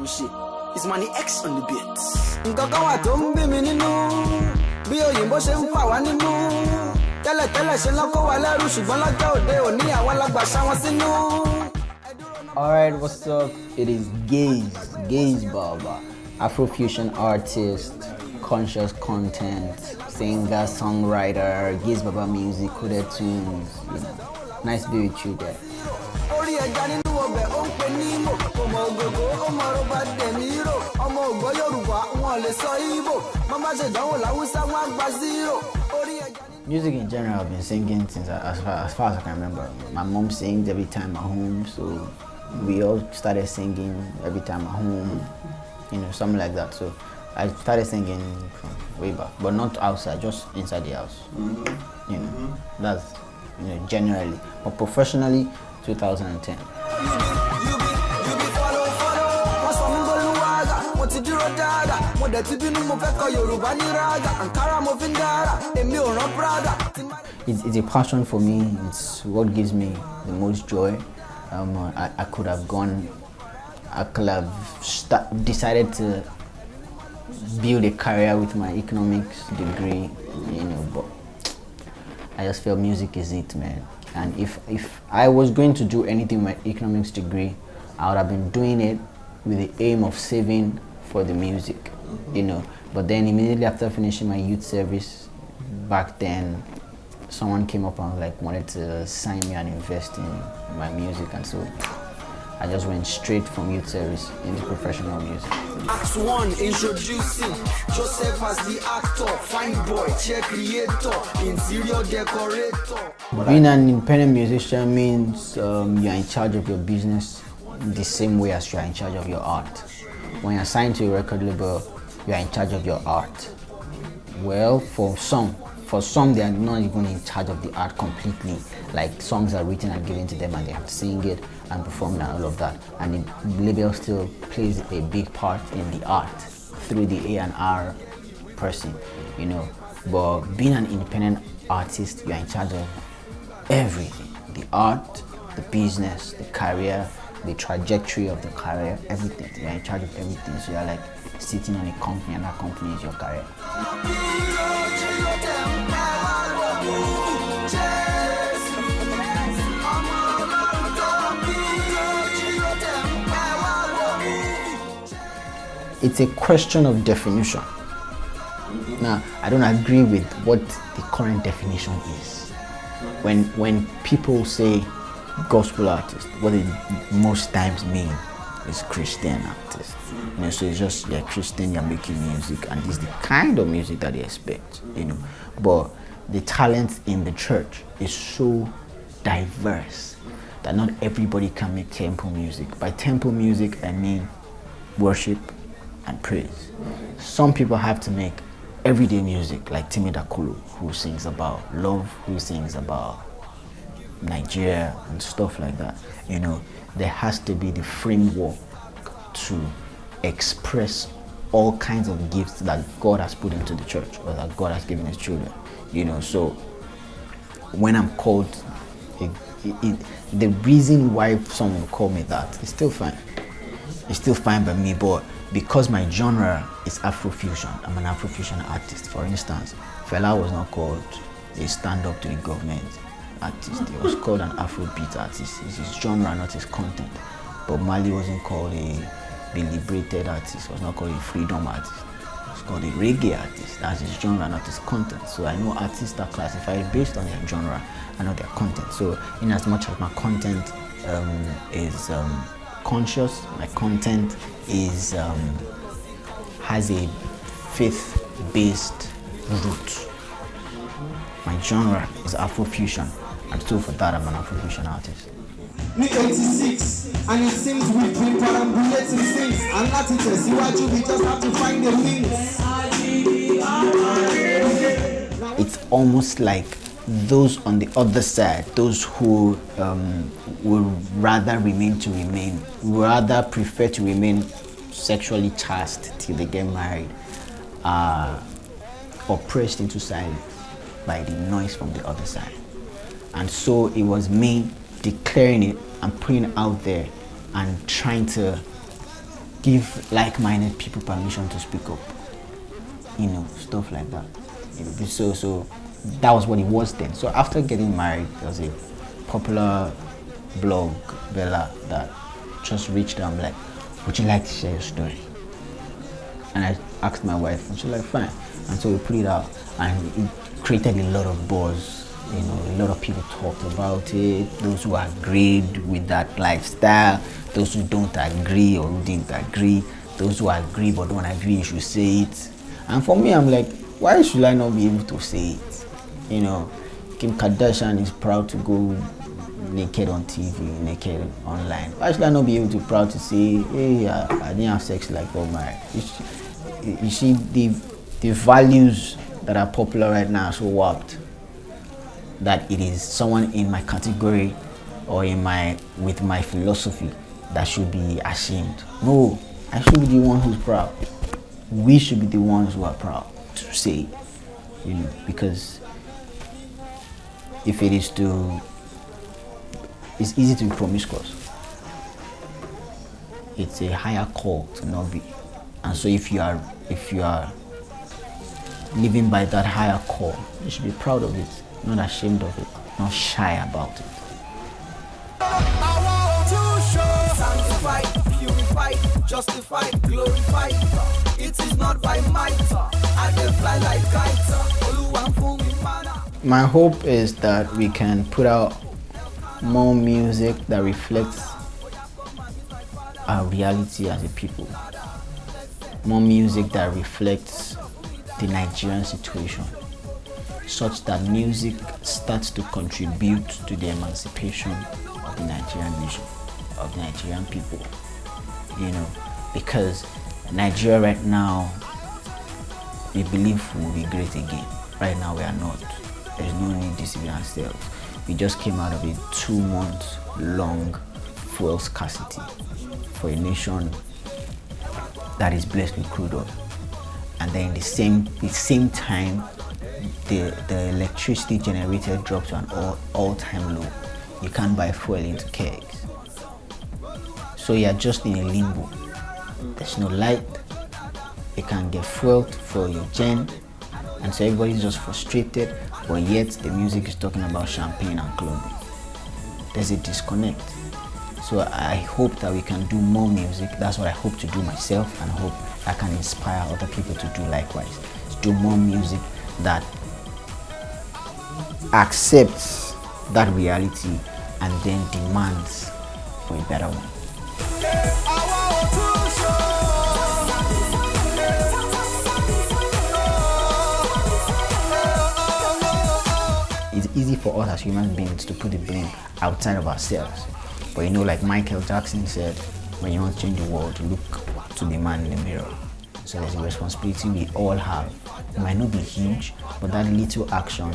It's Money X on the beats. Bí òyìnbó ṣe ń fà wá nínú tẹ́lẹ̀tẹ́lẹ̀ ṣe lọ́kọ́ wa lẹ́rù ṣùgbọ́n lọ́jọ́ òde òní àwọn alágbàṣà wọn sínú. Alright, what's up? It is Gaise Baba, Afrofusion artist, conscious content, singer, songwriter, Gaise Baba music, coded tunes, you know. Nice to be with you there. Orí ẹja nínú ọbẹ̀ ó ń pè ní Ìmò, ọmọ ògògó, ọmọ ọrọ̀bà dẹ̀míìrò, ọmọ ògbó Yorùbá wọn lè sọ Ìgbò, mama ṣe dánwò láwùsá wọn á gba zero. Music in general, I've been singing since as far as I can remember. My mom sings every time at home, so we all started singing every time at home, you know, something like that. So I started singing from way back, but not outside, just inside the house. You know, that's, you know, generally. But professionally, 2010. It's a passion for me. It's what gives me the most joy. I could have decided to build a career with my economics degree, you know, but I just felt music is it, man. And if I was going to do anything with my economics degree, I would have been doing it with the aim of saving for the music, you know. But then immediately after finishing my youth service, back then, someone came up and wanted to sign me and invest in my music, and so I just went straight from youth service into professional music. Act 1, introducing Joseph as the actor, fine boy, chair creator, interior decorator. Being an independent musician means you're in charge of your business the same way as you're in charge of your art. When you're signed to a record label, you're in charge of your art. Well, for some they are not even in charge of the art completely. Like, songs are written and given to them and they have to sing it and perform and all of that. And the label still plays a big part in the art through the A&R person, you know. But being an independent artist, you're in charge of everything. The art, the business, the career, the trajectory of the career, everything. You're in charge of everything. So you're like sitting on a company and that company is your career. It's a question of definition. Now, I don't agree with what the current definition is. When people say gospel artist, what they most times mean is Christian artist. You know, so it's just, you're Christian, you're making music, and this is the kind of music that they expect, you know. But the talent in the church is so diverse that not everybody can make temple music. By temple music, I mean worship and praise. Some people have to make everyday music, like Timi Dakulu, who sings about love, who sings about Nigeria and stuff like that. You know, there has to be the framework to express all kinds of gifts that God has put into the church or that God has given his children. You know, so when I'm called, the reason why someone will call me that is still fine. It's still fine by me, but because my genre is Afrofusion, I'm an Afrofusion artist. For instance, Fela was not called a stand-up to the government artist. He was called an Afrobeat artist. It's his genre, not his content. But Mali wasn't called a liberated artist. He was not called a freedom artist. He was called a reggae artist. That's his genre, not his content. So I know artists are classified based on their genre and not their content. So in as much as my content is conscious, my content is has a faith-based root. My genre is Afrofusion, and so for that I'm an Afrofusion artist. Me 86, and it seems we've been perambulating since. And not it is you we just have to find the wings. It's almost like those on the other side, those who would rather prefer to remain sexually chaste till they get married, are oppressed into silence by the noise from the other side. And so it was me declaring it and putting it out there and trying to give like-minded people permission to speak up, stuff like that. So that was what it was then. So after getting married, there was a popular blog, Bella, that just reached out. I'm like, would you like to share your story? And I asked my wife, and she was like, fine. And so we put it out, and it created a lot of buzz. A lot of people talked about it. Those who agreed with that lifestyle, those who don't agree or who didn't agree, those who agree but don't agree, you should say it. And for me, I'm like, why should I not be able to say it? Kim Kardashian is proud to go naked on TV, naked online. Why should I not be able to proud to say, hey, I didn't have sex like all my... You see, the values that are popular right now are so warped that it is someone in my category or with my philosophy that should be ashamed. No, I should be the one who's proud. We should be the ones who are proud to say, because if it is it's easy to be promiscuous. It's a higher call to not be. And so if you are living by that higher call, you should be proud of it, not ashamed of it, not shy about it. I want to show, sanctify, purify, justify, glorify. It is not by might, I can fly like kite. My hope is that we can put out more music that reflects our reality as a people. More music that reflects the Nigerian situation, such that music starts to contribute to the emancipation of the Nigerian nation, of the Nigerian people. Because Nigeria right now, we believe we will be great again. Right now we are not. There's no need deceiving ourselves. We just came out of a 2-month-long fuel scarcity for a nation that is blessed with crude oil. And then the same time, the electricity generated dropped to an all-time low. You can't buy fuel into kegs. So you're just in a limbo. There's no light. You can't get fuel for your gen. And so everybody's just frustrated, but yet the music is talking about champagne and clubbing. There's a disconnect. So I hope that we can do more music. That's what I hope to do myself, and I hope I can inspire other people to do likewise. To do more music that accepts that reality and then demands for a better one. It's easy for us as human beings to put the blame outside of ourselves. But like Michael Jackson said, when you want to change the world, look to the man in the mirror. So there's a responsibility we all have. It might not be huge, but that little action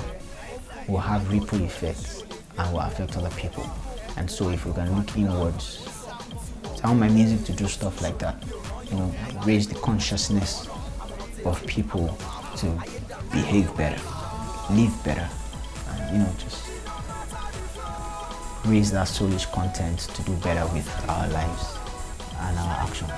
will have ripple effects and will affect other people. And so if we can look inwards, I want my music to do stuff like that. Raise the consciousness of people to behave better, live better, and just raise that soulish content to do better with our lives and our actions.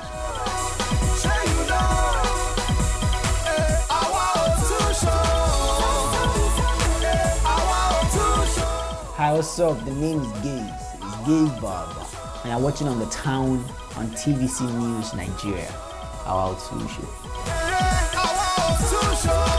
Hi, what's up? The name is Gaise. It's Gaise Barber. And I'm watching On the Town on TVC News Nigeria. Our Show.